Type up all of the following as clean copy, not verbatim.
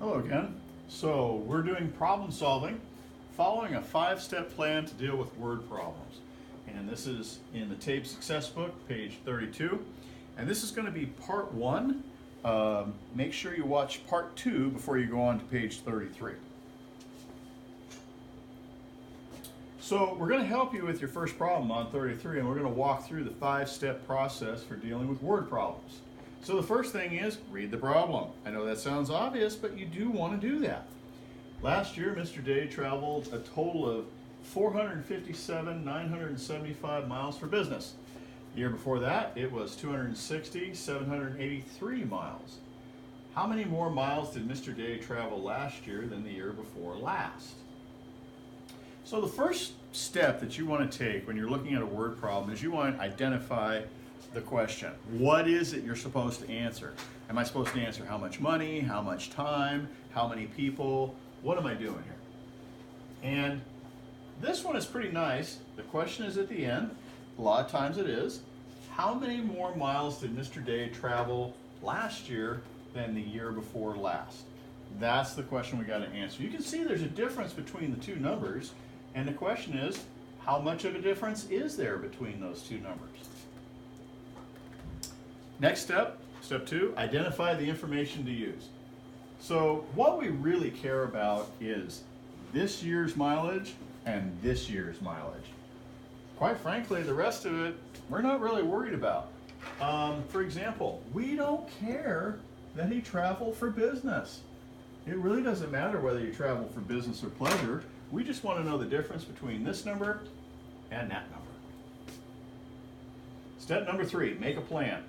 Hello again. So we're doing problem solving following a 5-step plan to deal with word problems. And this is in the TABE Success book, page 32. And this is going to be part 1. Make sure you watch part 2 before you go on to page 33. So we're going to help you with your first problem on 33, and we're going to walk through the 5-step process for dealing with word problems. So the first thing is read the problem. I know that sounds obvious, but you do want to do that. Last year, Mr. Day traveled a total of 457,975 miles for business. The year before that, it was 260,783 miles. How many more miles did Mr. Day travel last year than the year before last? So the first step that you want to take when you're looking at a word problem is you want to identify the question. What is it you're supposed to answer? Am I supposed to answer how much money, how much time, how many people? What am I doing here? And this one is pretty nice. The question is at the end. A lot of times it is. How many more miles did Mr. Day travel last year than the year before last? That's the question we got to answer. You can see there's a difference between the two numbers, and the question is, how much of a difference is there between those two numbers? Next step, step 2, identify the information to use. So what we really care about is this year's mileage and this year's mileage. Quite frankly, the rest of it, we're not really worried about. For example, we don't care that he traveled for business. It really doesn't matter whether you travel for business or pleasure. We just want to know the difference between this number and that number. Step number 3, make a plan.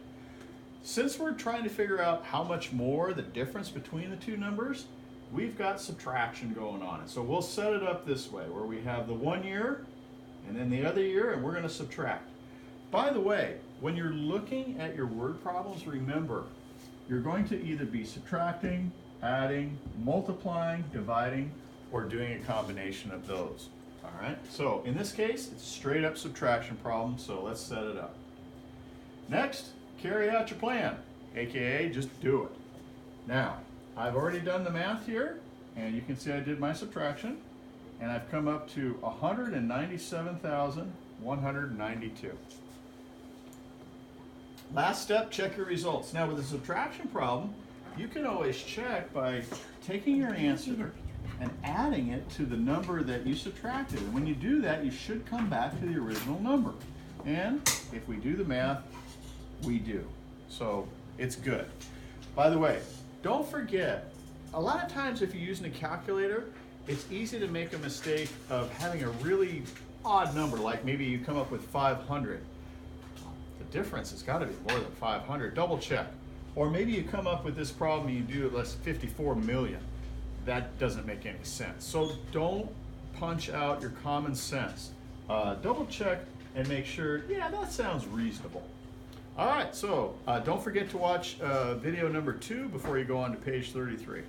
Since we're trying to figure out how much more the difference between the two numbers, we've got subtraction going on. So we'll set it up this way, where we have the 1 year and then the other year, and we're going to subtract. By the way, when you're looking at your word problems, remember, you're going to either be subtracting, adding, multiplying, dividing, or doing a combination of those. All right, so in this case, it's a straight up subtraction problem, so let's set it up. Next, carry out your plan, aka just do it. Now, I've already done the math here, and you can see I did my subtraction, and I've come up to 197,192. Last step, check your results. Now with a subtraction problem, you can always check by taking your answer and adding it to the number that you subtracted. And when you do that, you should come back to the original number. And if we do the math, we do. So it's good. By the way, don't forget, a lot of times if you're using a calculator, it's easy to make a mistake of having a really odd number, like maybe you come up with 500. The difference has got to be more than 500. Double check. Or maybe you come up with this problem and you do it less 54 million. That doesn't make any sense. So don't punch out your common sense. Double check and make sure, yeah, that sounds reasonable. All right, so don't forget to watch video number 2 before you go on to page 33.